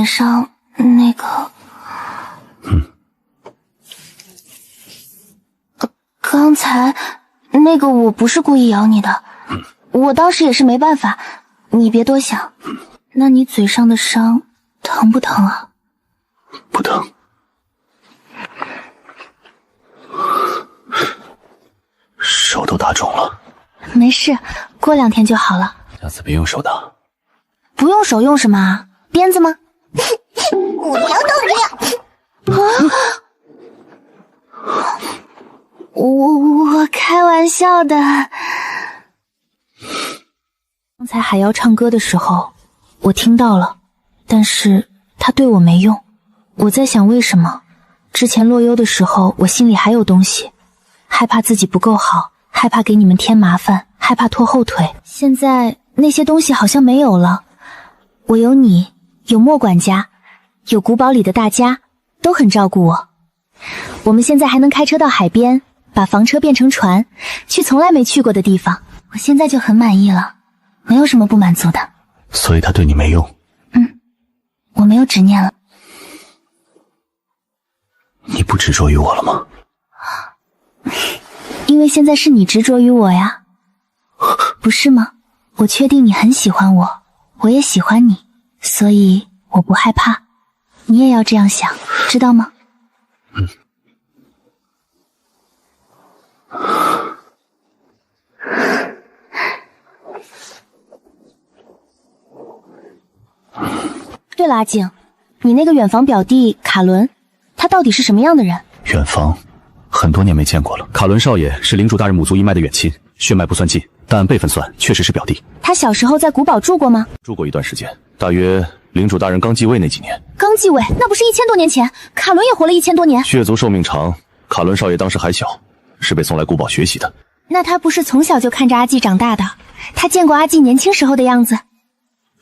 脸上那个……刚才那个我不是故意咬你的，我当时也是没办法，你别多想。那你嘴上的伤疼不疼啊？不疼。手都打肿了。没事，过2天就好了。下次别用手打。不用手用什么啊？鞭子吗？我要动这样。我开玩笑的。刚才海妖唱歌的时候，我听到了，但是他对我没用。我在想为什么？之前落幽的时候，我心里还有东西，害怕自己不够好，害怕给你们添麻烦，害怕拖后腿。现在那些东西好像没有了，我有你，有莫管家，有古堡里的大家，都很照顾我。我们现在还能开车到海边，把房车变成船，去从来没去过的地方。我现在就很满意了，没有什么不满足的。所以他对你没用？我没有执念了。你不执着于我了吗？因为现在是你执着于我呀，不是吗？我确定你很喜欢我，我也喜欢你，所以我不害怕。你也要这样想，知道吗？对了，阿静，你那个远房表弟卡伦，他到底是什么样的人？远房，很多年没见过了。卡伦少爷是领主大人母族一脉的远亲，血脉不算近，但按辈分算，确实是表弟。他小时候在古堡住过吗？住过一段时间，大约领主大人刚继位那几年。刚继位，那不是1000多年前？卡伦也活了1000多年。血族寿命长，卡伦少爷当时还小，是被送来古堡学习的。那他不是从小就看着阿纪长大的？他见过阿纪年轻时候的样子？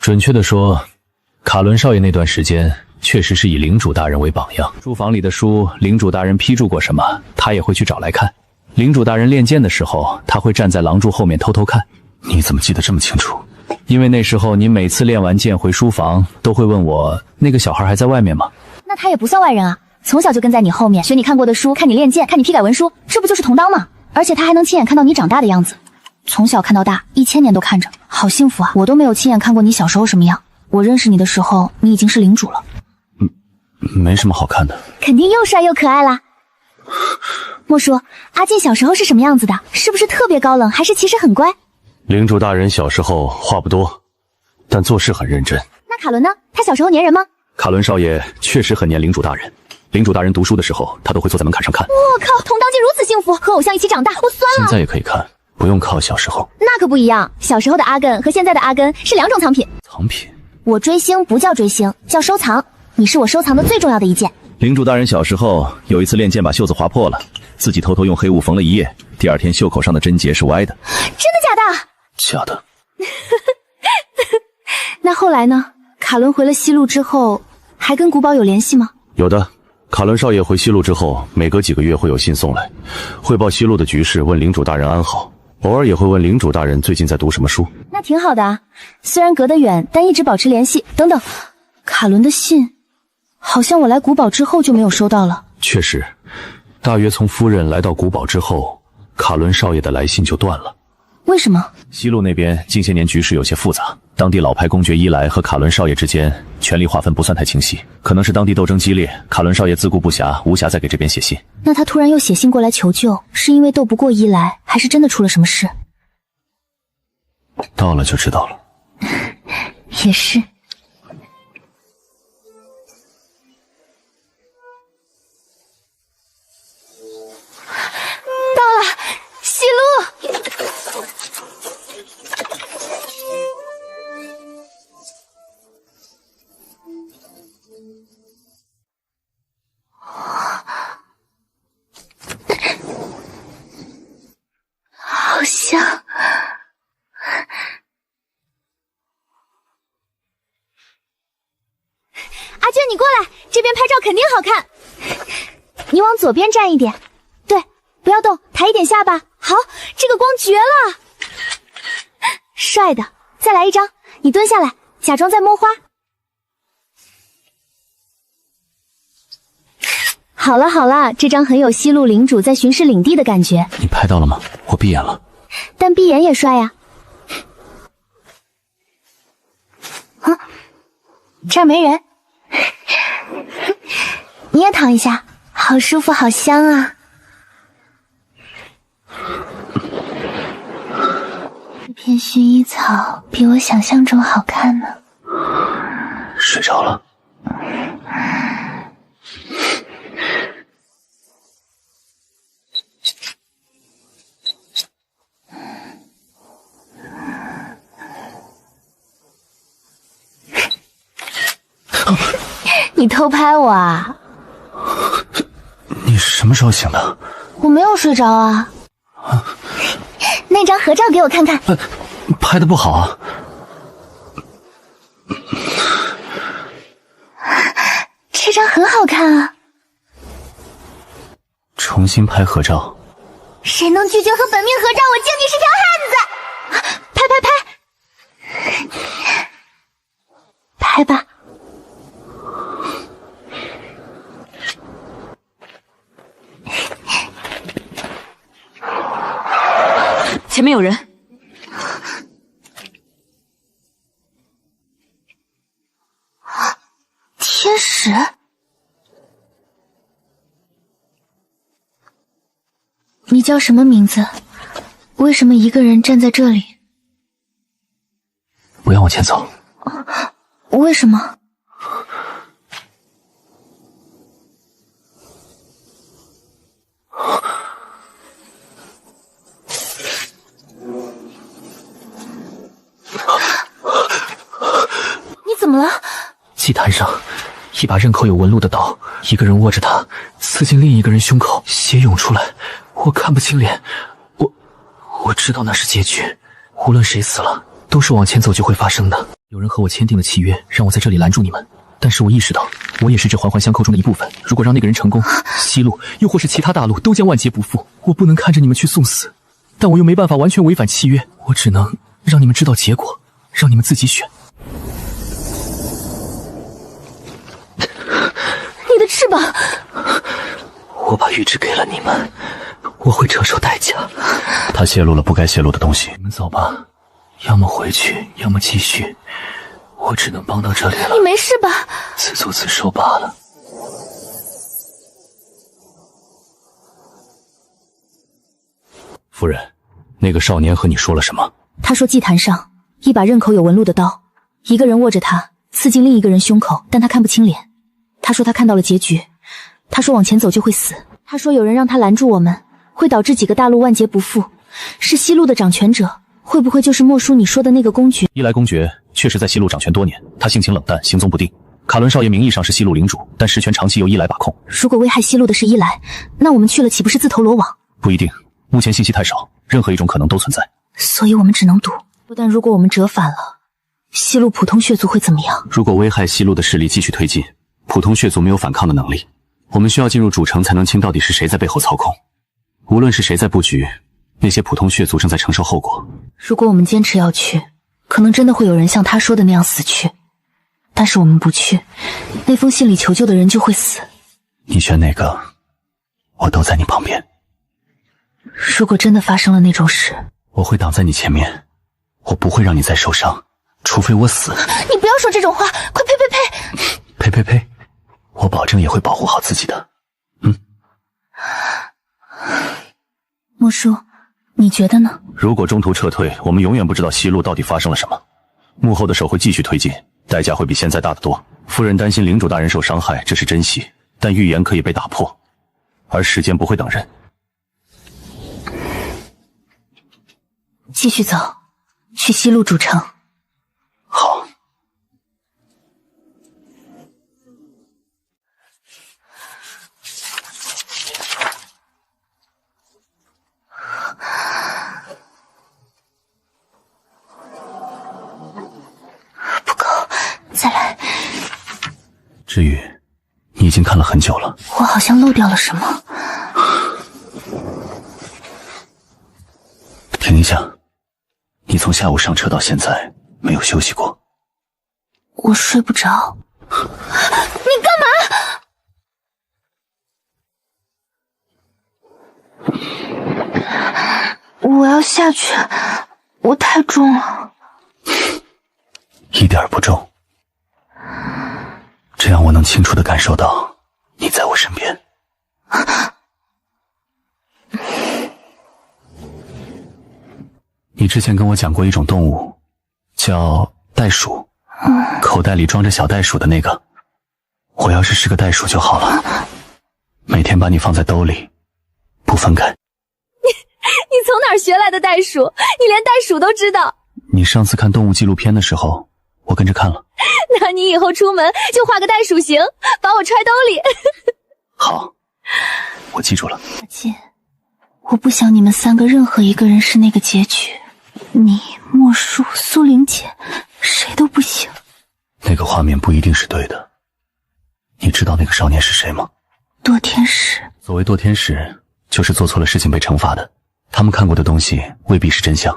准确的说，卡伦少爷那段时间确实是以领主大人为榜样。书房里的书，领主大人批注过什么，他也会去找来看。领主大人练剑的时候，他会站在廊柱后面偷偷看。你怎么记得这么清楚？因为那时候你每次练完剑回书房，都会问我那个小孩还在外面吗？那他也不算外人啊，从小就跟在你后面，学你看过的书，看你练剑，看你批改文书，这不就是同当吗？而且他还能亲眼看到你长大的样子，从小看到大，1000年都看着，好幸福啊！我都没有亲眼看过你小时候什么样，我认识你的时候，你已经是领主了。没什么好看的，肯定又帅又可爱啦。莫说，阿进小时候是什么样子的？是不是特别高冷，还是其实很乖？领主大人小时候话不多，但做事很认真。那卡伦呢？他小时候粘人吗？卡伦少爷确实很黏领主大人。领主大人读书的时候，他都会坐在门槛上看。我靠，同当间如此幸福，和偶像一起长大，我酸了。现在也可以看，不用靠小时候。那可不一样，小时候的阿根和现在的阿根是2种藏品。藏品？我追星不叫追星，叫收藏。你是我收藏的最重要的一件。领主大人小时候有一次练剑把袖子划破了，自己偷偷用黑雾缝了一夜，第2天袖口上的针结是歪的。真的假的？假的。那后来呢？卡伦回了西路之后，还跟古堡有联系吗？有的。卡伦少爷回西路之后，每隔几个月会有信送来，汇报西路的局势，问领主大人安好，偶尔也会问领主大人最近在读什么书。那挺好的啊，虽然隔得远，但一直保持联系。等等，卡伦的信，好像我来古堡之后就没有收到了。确实，大约从夫人来到古堡之后，卡伦少爷的来信就断了。为什么？西路那边近些年局势有些复杂，当地老牌公爵伊莱和卡伦少爷之间权力划分不算太清晰，可能是当地斗争激烈，卡伦少爷自顾不暇，无暇再给这边写信。那他突然又写信过来求救，是因为斗不过伊莱，还是真的出了什么事？到了就知道了。也是。到了，西路。好像阿娟，你过来，这边拍照肯定好看。你往左边站一点，对，不要动，抬一点下巴。好，这个光绝了，帅的。再来一张，你蹲下来，假装在摸花。好了好了，这张很有西路领主在巡视领地的感觉。你拍到了吗？我闭眼了。但闭眼也帅呀。啊，这儿没人。你也躺一下，好舒服，好香啊。这片薰衣草比我想象中好看呢。睡着了。你偷拍我啊？你什么时候醒的？我没有睡着啊。那张合照给我看看。拍的不好啊。这张很好看啊。重新拍合照。谁能拒绝和本命合照，我敬你是条汉子。拍拍拍。拍吧。前面有人。天使？你叫什么名字？为什么一个人站在这里？不要往前走。为什么？你怎么了？祭坛上，一把刃口有纹路的刀，一个人握着它，刺进另一个人胸口，血涌出来。我看不清脸，我知道那是结局。无论谁死了，都是往前走就会发生的。有人和我签订了契约，让我在这里拦住你们。但是我意识到，我也是这环环相扣中的一部分。如果让那个人成功，西路又或是其他大陆都将万劫不复。我不能看着你们去送死，但我又没办法完全违反契约。我只能让你们知道结果，让你们自己选。你的翅膀。我把玉旨给了你们，我会承受代价。他泄露了不该泄露的东西。你们走吧，要么回去，要么继续。我只能帮到这里了。你没事吧？自作自受罢了。夫人，那个少年和你说了什么？他说祭坛上一把刃口有纹路的刀，一个人握着它，刺进另一个人胸口，但他看不清脸。他说他看到了结局。他说往前走就会死。他说有人让他拦住我们，会导致几个大陆万劫不复。是西路的掌权者，会不会就是莫叔你说的那个公爵？伊莱公爵确实在西路掌权多年，他性情冷淡，行踪不定。卡伦少爷名义上是西路领主，但实权长期由伊莱把控。如果危害西路的是伊莱，那我们去了岂不是自投罗网？不一定，目前信息太少，任何一种可能都存在。所以我们只能赌。但如果我们折返了，西路普通血族会怎么样？如果危害西路的势力继续推进，普通血族没有反抗的能力，我们需要进入主城才能清到底是谁在背后操控。无论是谁在布局，那些普通血族正在承受后果。如果我们坚持要去，可能真的会有人像他说的那样死去。但是我们不去，那封信里求救的人就会死。你选哪个，我都在你旁边。如果真的发生了那种事，我会挡在你前面，我不会让你再受伤，除非我死。你不要说这种话，快呸呸呸！呸呸呸！我保证也会保护好自己的。莫叔，你觉得呢？如果中途撤退，我们永远不知道西路到底发生了什么。幕后的手会继续推进，代价会比现在大得多。夫人担心领主大人受伤害，这是真喜，但预言可以被打破，而时间不会等人。继续走，去西路主城。好。不够，再来。至于，你已经看了很久了。我好像漏掉了什么。停一下，你从下午上车到现在没有休息过。我睡不着。你干嘛？我要下去，我太重了。一点不重，这样我能清楚地感受到你在我身边。你之前跟我讲过一种动物，叫袋鼠，口袋里装着小袋鼠的那个。我要是个袋鼠就好了，每天把你放在兜里，不分开。你从哪儿学来的袋鼠？你连袋鼠都知道？你上次看动物纪录片的时候，我跟着看了。那你以后出门就画个袋鼠形，把我揣兜里。好，我记住了。阿金，我不想你们3个任何一个人是那个结局。你、莫叔、苏玲姐，谁都不行。那个画面不一定是对的。你知道那个少年是谁吗？堕天使。所谓堕天使，就是做错了事情被惩罚的。他们看过的东西未必是真相，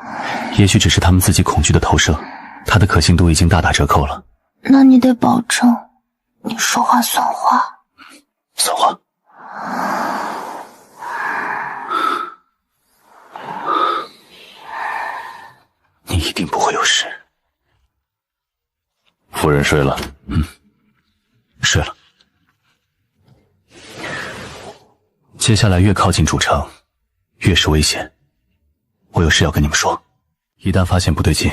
也许只是他们自己恐惧的投射。他的可信度已经大打折扣了。那你得保证，你说话算话。算话。你一定不会有事。夫人睡了。睡了。接下来越靠近主城，越是危险。我有事要跟你们说，一旦发现不对劲，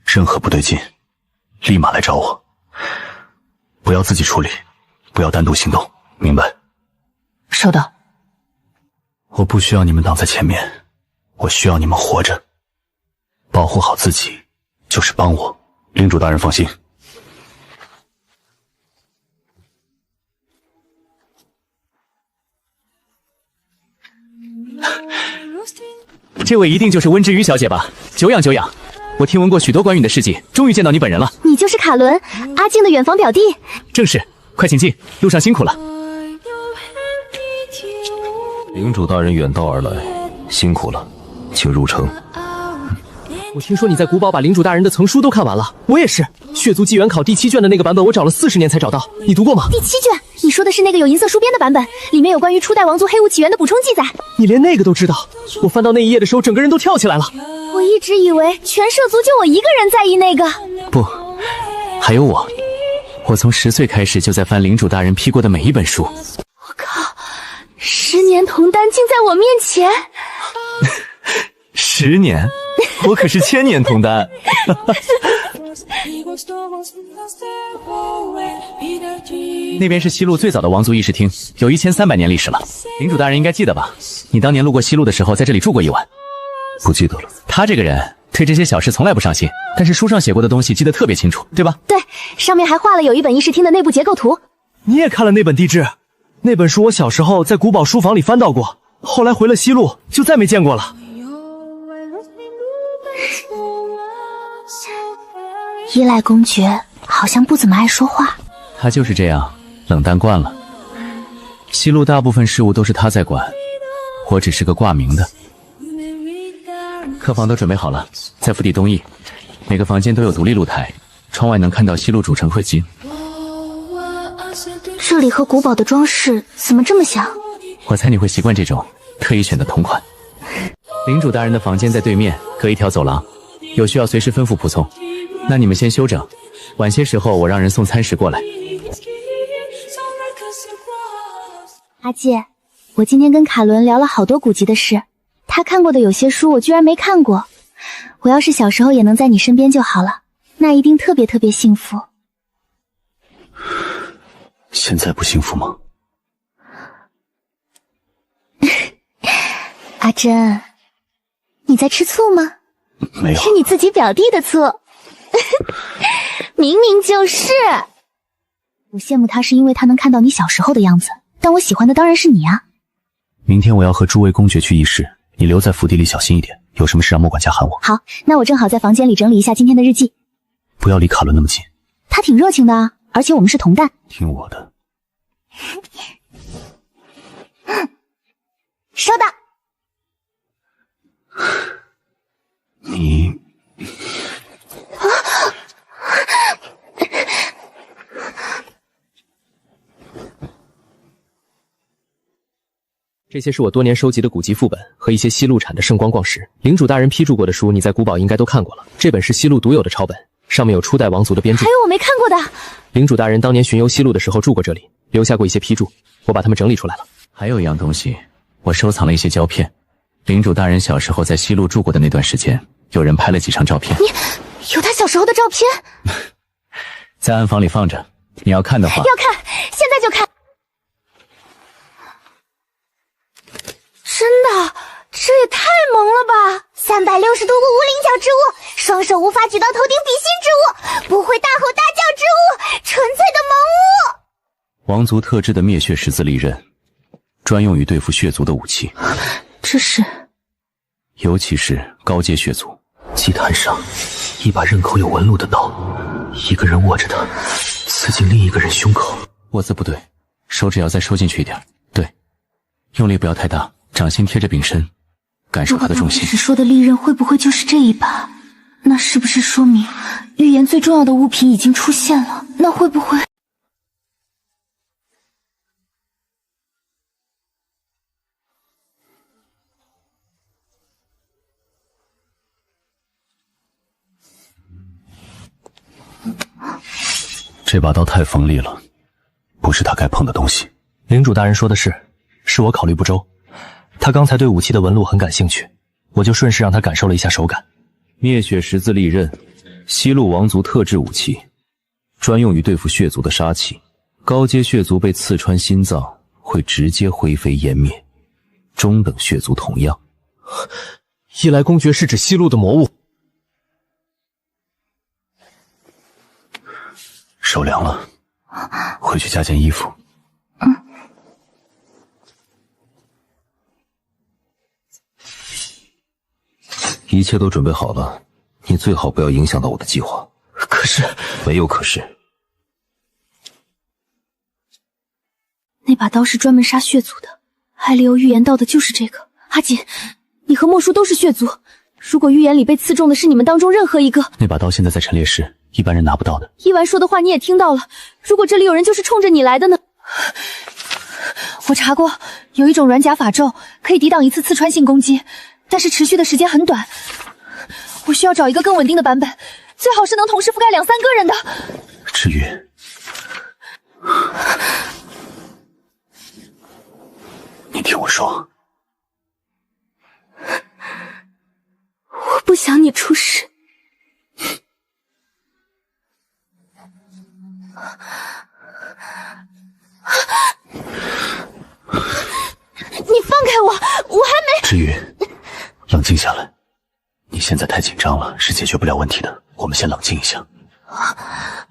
任何不对劲，立马来找我。不要自己处理，不要单独行动，明白？收到。我不需要你们挡在前面，我需要你们活着。保护好自己，就是帮我。领主大人放心。这位一定就是温之瑜小姐吧？久仰久仰，我听闻过许多关于你的事迹，终于见到你本人了。你就是卡伦，阿静的远房表弟。正是，快请进，路上辛苦了。领主大人远道而来，辛苦了，请入城。我听说你在古堡把领主大人的藏书都看完了，我也是。血族纪元考第7卷的那个版本，我找了40年才找到。你读过吗？第7卷，你说的是那个有银色书边的版本，里面有关于初代王族黑雾起源的补充记载。你连那个都知道？我翻到那一页的时候，整个人都跳起来了。我一直以为全社族就我一个人在意那个。不，还有我。我从10岁开始就在翻领主大人批过的每一本书。我靠，10年同丹竟在我面前。10年？我可是1000年同丹。那边是西路最早的王族议事厅，有1300年历史了。领主大人应该记得吧？你当年路过西路的时候，在这里住过一晚。不记得了。他这个人对这些小事从来不上心，但是书上写过的东西记得特别清楚，对吧？对，上面还画了有一本议事厅的内部结构图。你也看了那本地志？那本书我小时候在古堡书房里翻到过，后来回了西路就再没见过了。依赖公爵好像不怎么爱说话。他就是这样，冷淡惯了。西路大部分事务都是他在管，我只是个挂名的。客房都准备好了，在府邸东翼，每个房间都有独立露台，窗外能看到西路主城会集。这里和古堡的装饰怎么这么像？我猜你会习惯这种特意选的同款。领主大人的房间在对面，隔一条走廊，有需要随时吩咐仆从。那你们先休整，晚些时候我让人送餐食过来。阿姐，我今天跟卡伦聊了好多古籍的事，他看过的有些书我居然没看过。我要是小时候也能在你身边就好了，那一定特别特别幸福。现在不幸福吗？阿珍，你在吃醋吗？没有，是你自己表弟的醋。明明就是。我羡慕他是因为他能看到你小时候的样子，但我喜欢的当然是你啊。明天我要和诸位公爵去议事，你留在府邸里小心一点，有什么事让莫管家喊我。好，那我正好在房间里整理一下今天的日记。不要离卡伦那么近。他挺热情的啊，而且我们是同伴。听我的。收到。你这这些是我多年收集的古籍副本和一些西路产的圣光矿石。领主大人批注过的书，你在古堡应该都看过了。这本是西路独有的抄本，上面有初代王族的编著。还有我没看过的。领主大人当年巡游西路的时候住过这里，留下过一些批注，我把它们整理出来了。还有一样东西，我收藏了一些胶片。领主大人小时候在西路住过的那段时间，有人拍了几张照片。你有他小时候的照片？在暗房里放着，你要看的话，要看，现在就看。真的，这也太萌了吧！360度无棱角之物，双手无法举到头顶比心之物，不会大吼大叫之物，纯粹的萌物。王族特制的灭血十字利刃，专用于对付血族的武器。这是，尤其是高阶血族。祭坛上，一把刃口有纹路的刀，一个人握着它，刺进另一个人胸口。握姿不对，手指要再收进去一点。对，用力不要太大，掌心贴着柄身，感受它的重心。是说的利刃会不会就是这一把？那是不是说明预言最重要的物品已经出现了？那会不会？这把刀太锋利了，不是他该碰的东西。领主大人说的是我考虑不周。他刚才对武器的纹路很感兴趣，我就顺势让他感受了一下手感。灭血十字利刃，西路王族特制武器，专用于对付血族的杀气。高阶血族被刺穿心脏，会直接灰飞烟灭。中等血族同样。伊莱公爵是指西路的魔物。手凉了，回去加件衣服。一切都准备好了，你最好不要影响到我的计划。可是，没有可是。那把刀是专门杀血族的，艾利欧预言到的就是这个。阿锦，你和莫叔都是血族，如果预言里被刺中的是你们当中任何一个，那把刀现在在陈列室，一般人拿不到的。伊丸说的话你也听到了，如果这里有人就是冲着你来的呢？我查过，有一种软甲法咒可以抵挡一次刺穿性攻击，但是持续的时间很短。我需要找一个更稳定的版本，最好是能同时覆盖2、3个人的。至于你听我说，我不想你出事。你放开我，我还没……至于冷静下来，你现在太紧张了，是解决不了问题的。我们先冷静一下。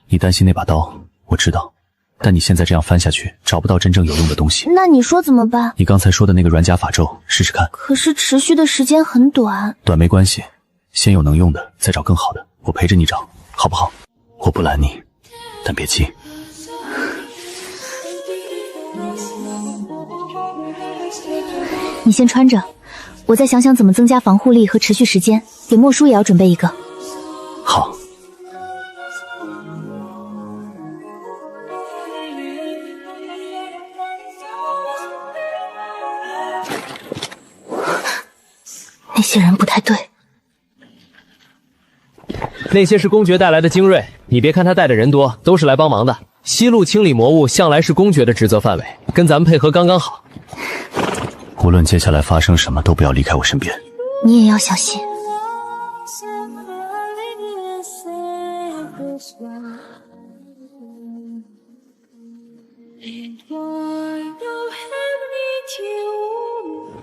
你担心那把刀，我知道，但你现在这样翻下去，找不到真正有用的东西。那你说怎么办？你刚才说的那个软甲法咒，试试看。可是持续的时间很短。短没关系，先有能用的，再找更好的。我陪着你找，好不好？我不拦你，但别急。你先穿着，我再想想怎么增加防护力和持续时间。给莫叔也要准备一个。好。那些人不太对。那些是公爵带来的精锐，你别看他带的人多，都是来帮忙的。西路清理魔物向来是公爵的职责范围，跟咱们配合刚刚好。无论接下来发生什么，都不要离开我身边。你也要小心。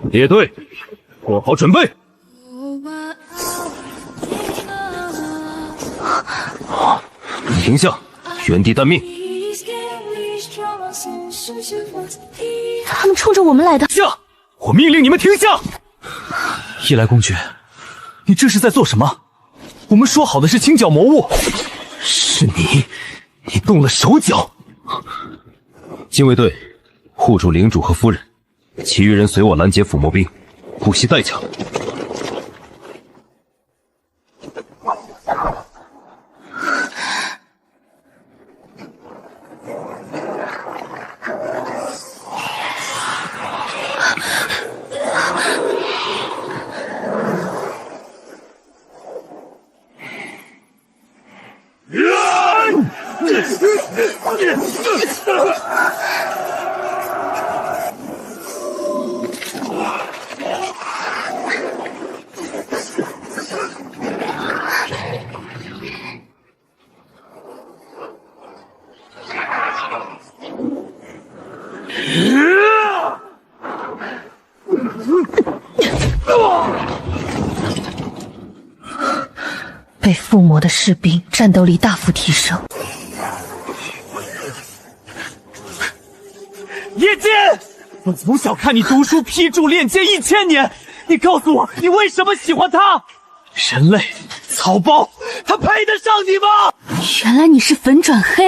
列队，做好准备。停下，原地待命。他们冲着我们来的。下！我命令你们停下！伊莱公爵，你这是在做什么？我们说好的是清剿魔物。是你动了手脚。禁卫队，护住领主和夫人，其余人随我拦截抚摸兵，不惜代价。被附魔的士兵战斗力大幅提升。叶剑，我从小看你读书批注练剑1000年，你告诉我，你为什么喜欢他？人类草包，他配得上你吗？原来你是粉转黑，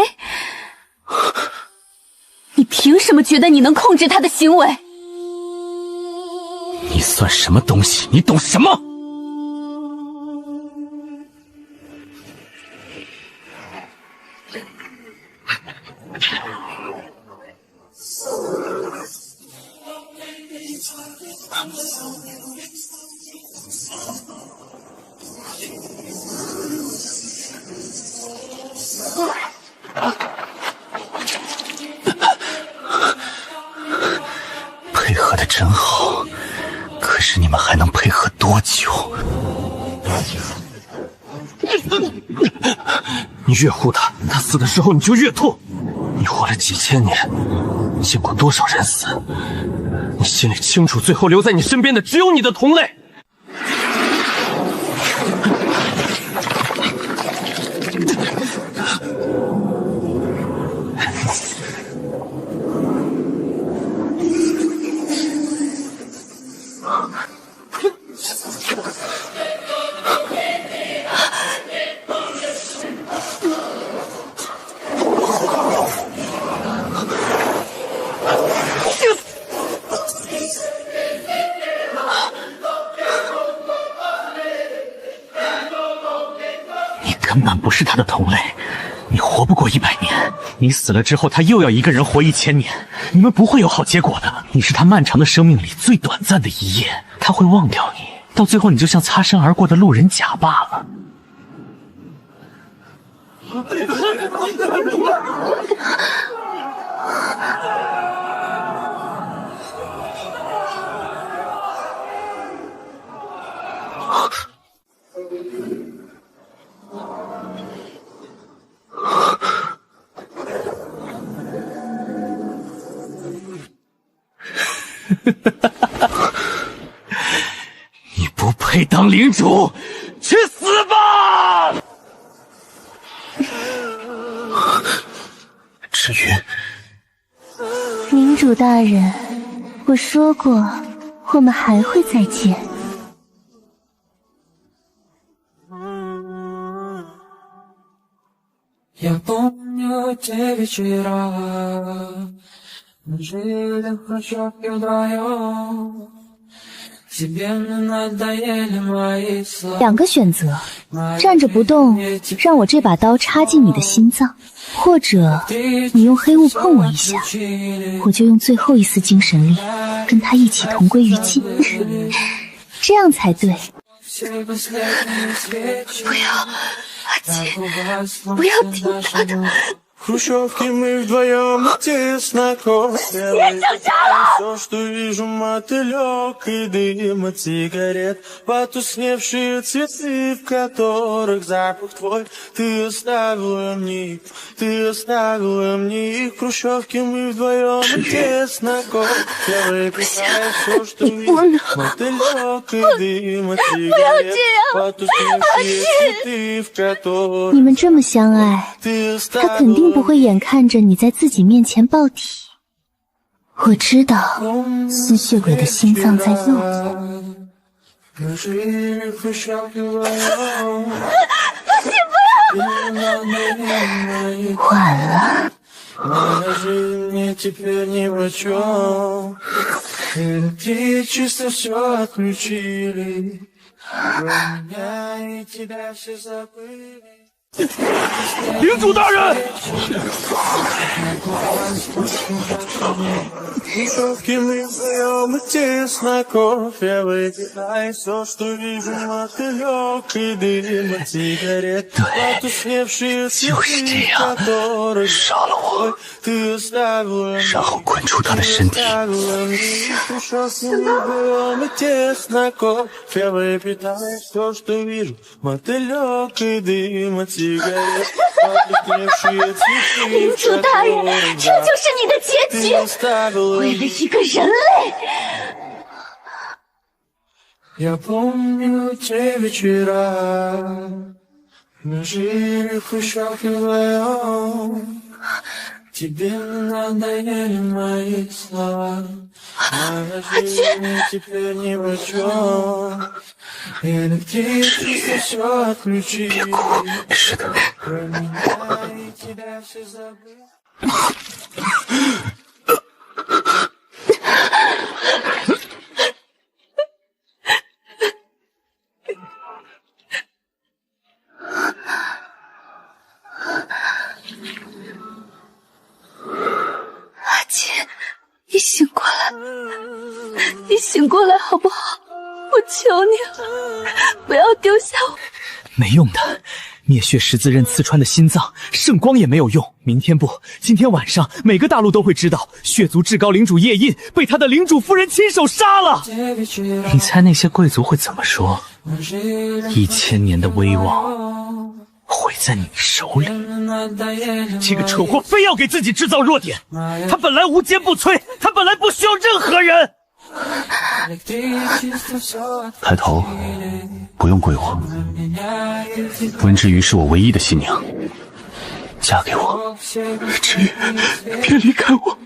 你凭什么觉得你能控制他的行为？你算什么东西？你懂什么？配合的真好，可是你们还能配合多久？你越护他，他死的时候你就越痛。你活了几千年，见过多少人死？你心里清楚，最后留在你身边的只有你的同类。根本不是他的同类，你活不过100年，你死了之后，他又要一个人活1000年，你们不会有好结果的。你是他漫长的生命里最短暂的一夜，他会忘掉你，到最后你就像擦身而过的路人甲罢了。你不配当领主，去死吧！至于领主大人，我说过，我们还会再见。Я помню те вечера, мы жили в хрущевке вдвоем. Тебе не надоели мои слова. 2个选择，站着不动，让我这把刀插进你的心脏，或者你用黑雾碰我一下，我就用最后一丝精神力跟他一起同归于尽，这样才对。不要，阿姐，不要听他的。В хрущевке мы вдвоем тесно косили. Все, что вижу, мотылек и дым от сигарет. Потусневшие цветы, в которых запах твой. Ты оставила мне их, ты оставила мне их. В хрущевке мы вдвоем тесно косили. Все, что вижу, мотылек и дым от сигарет. Потусневшие цветы, в которых 你们这么相爱，他肯定不会眼看着你在自己面前爆体。我知道吸血鬼的心脏在右边。晚了。领主大人！对，就是这样，杀了我，然后滚出他的身体。领主大人，这就是你的结局！为了一个人类。Я помню те вечера, мы жили в хрущевке вдвоем. Тебе надоели мои слова, моя жизнь теперь ни в чем. Электричество все отключили, про меня и тебя все забыли. 阿杰，你醒过来，你醒过来好不好？我求你了，不要丢下我。没用的，灭血十字刃刺穿的心脏，圣光也没有用。明天不，今天晚上，每个大陆都会知道，血族至高领主叶印被他的领主夫人亲手杀了。你猜那些贵族会怎么说？1000年的威望毁在你手里。这个蠢货非要给自己制造弱点，他本来无坚不摧，他本来不需要任何人。抬头，不用跪我。温之瑜是我唯一的新娘，嫁给我。之瑜，别离开我。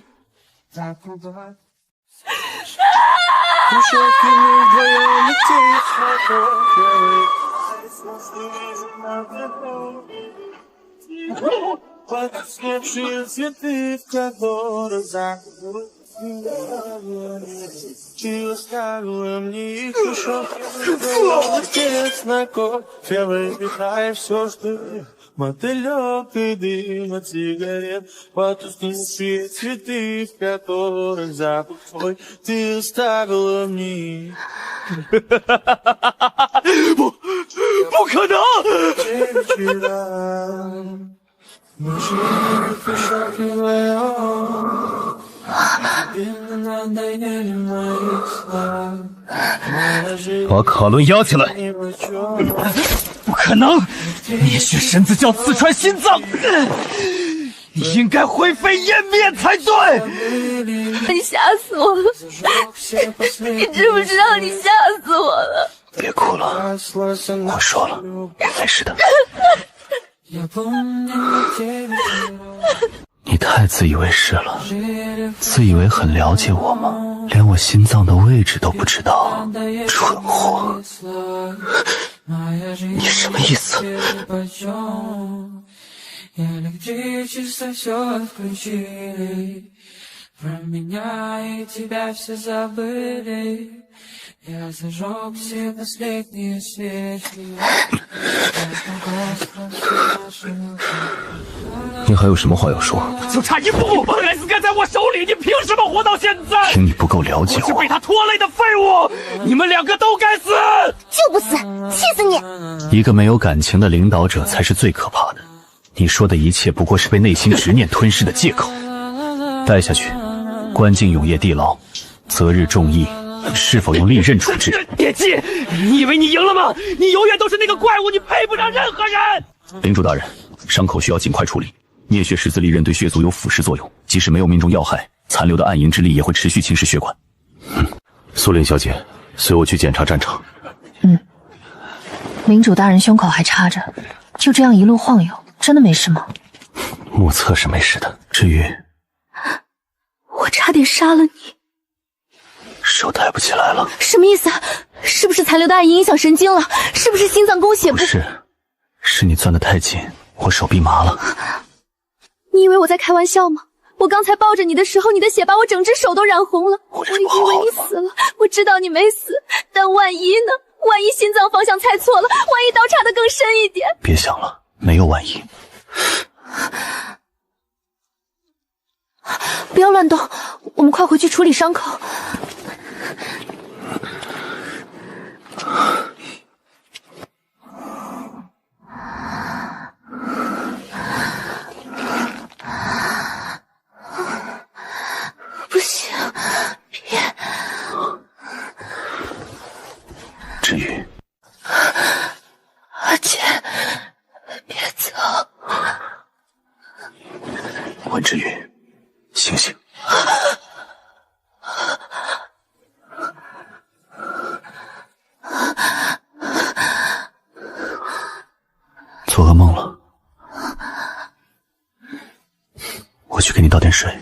Потускневшие цветы, в которых закрыла ты оставила мне их еще. Отец на кофе, выпихай все, что мотылек и дым от сигарет. Потускневшие цветы, в которых запах твой, ты оставила мне. 不可能！ Мы жили в хрущевке вдвоем, тебе надоели мои слова, моя жизнь 把卡伦押起来！ ни в чем. 不可能！灭血神子叫刺穿心脏，你应该灰飞烟灭才对！你吓死我了！你知不知道你吓死我了？别哭了，我说了，没事的。你太自以为是了，自以为很了解我吗？连我心脏的位置都不知道，蠢货！你什么意思？你还有什么话要说？就差一步，莱斯盖在我手里，你凭什么活到现在？凭你不够了解我，是被他拖累的废物，你们两个都该死！就不死，气死你！一个没有感情的领导者才是最可怕的。你说的一切不过是被内心执念吞噬的借口。带下去，关进永夜地牢，择日重议，是否用利刃处置？别气！你以为你赢了吗？你永远都是那个怪物，你配不上任何人！领主大人，伤口需要尽快处理。灭血十字利刃对血族有腐蚀作用，即使没有命中要害，残留的暗影之力也会持续侵蚀血管。苏莲小姐，随我去检查战场。领主大人胸口还插着，就这样一路晃悠，真的没事吗？目测是没事的，至于我差点杀了你，手抬不起来了。什么意思啊？是不是残留的暗影影响神经了？是不是心脏供血不是，是你钻得太紧，我手臂麻了。你以为我在开玩笑吗？我刚才抱着你的时候，你的血把我整只手都染红了。我以为你死了，我知道你没死，但万一呢？万一心脏方向猜错了，万一刀插得更深一点。别想了，没有万一。不要乱动，我们快回去处理伤口。不行，别！至于，阿姐，别走！温之宇，醒醒！做噩梦了，我去给你倒点水。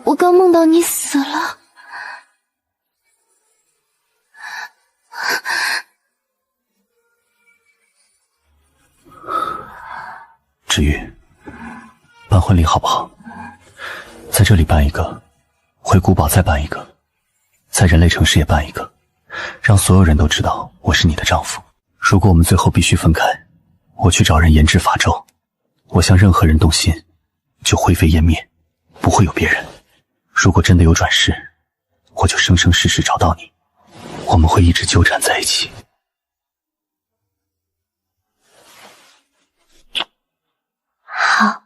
我刚梦到你死了。至于办婚礼好不好？在这里办一个，回古堡再办一个，在人类城市也办一个，让所有人都知道我是你的丈夫。如果我们最后必须分开，我去找人研制法咒，我向任何人动心，就灰飞烟灭，不会有别人。如果真的有转世，我就生生世世找到你，我们会一直纠缠在一起。好。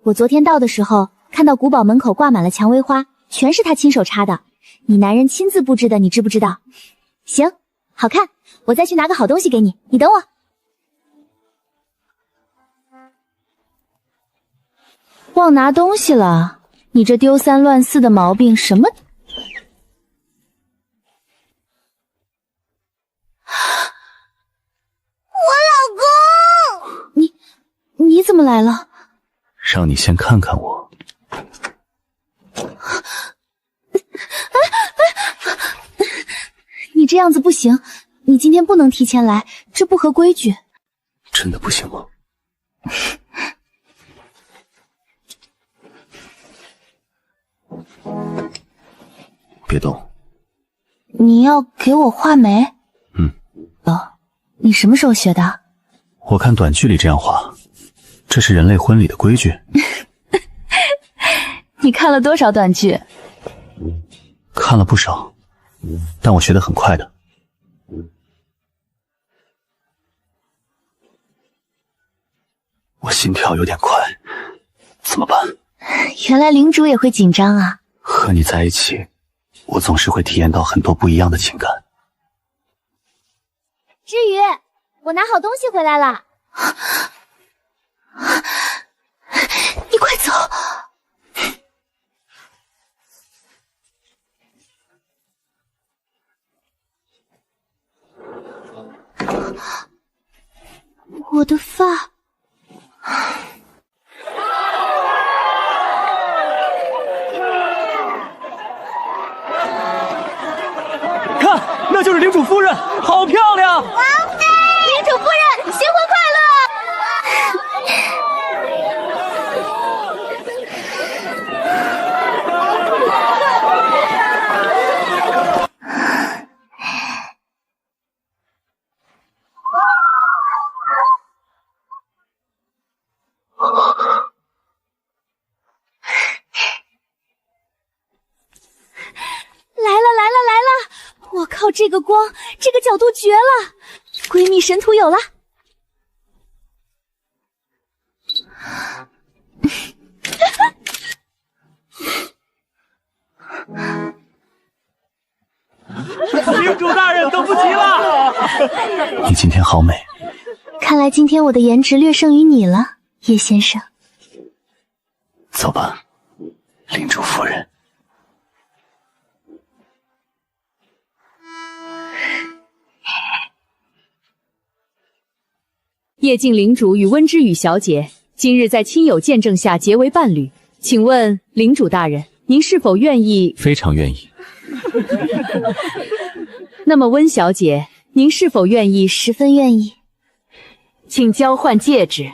我昨天到的时候，看到古堡门口挂满了蔷薇花，全是他亲手插的，你男人亲自布置的，你知不知道？行，好看，我再去拿个好东西给你，你等我。忘拿东西了，你这丢三乱四的毛病什么？我老公，你怎么来了？让你先看看我。你这样子不行，你今天不能提前来，这不合规矩。真的不行吗？别动。你要给我画眉？你什么时候学的？我看短剧里这样画，这是人类婚礼的规矩。你看了多少短剧？看了不少，但我学得很快的。我心跳有点快，怎么办？原来领主也会紧张啊。和你在一起，我总是会体验到很多不一样的情感。之宇，我拿好东西回来了。你快走。我的发。看，那就是领主夫人，好漂亮！领主夫人，新婚快乐！来了！我靠，这个光，这个角度绝了！闺蜜神图有了。领主大人，等不及了！你今天好美。看来今天我的颜值略胜于你了，叶先生。走吧，领主夫人。叶静领主与温之羽小姐今日在亲友见证下结为伴侣，请问领主大人，您是否愿意？非常愿意。那么温小姐，您是否愿意？十分愿意。请交换戒指。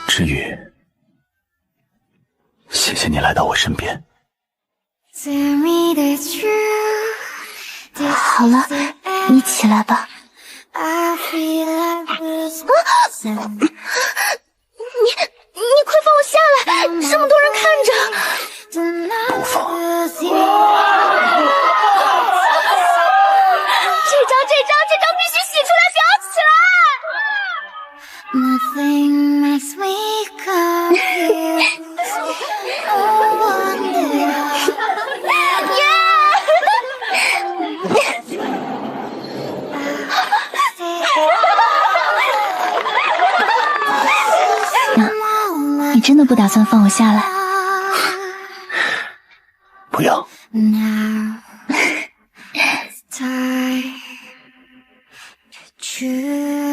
知雨，谢谢你来到我身边。好了，你起来吧。你快放我下来！这么多人看着。不放。这张必须洗出来，不要起来！你真的不打算放我下来？不要。True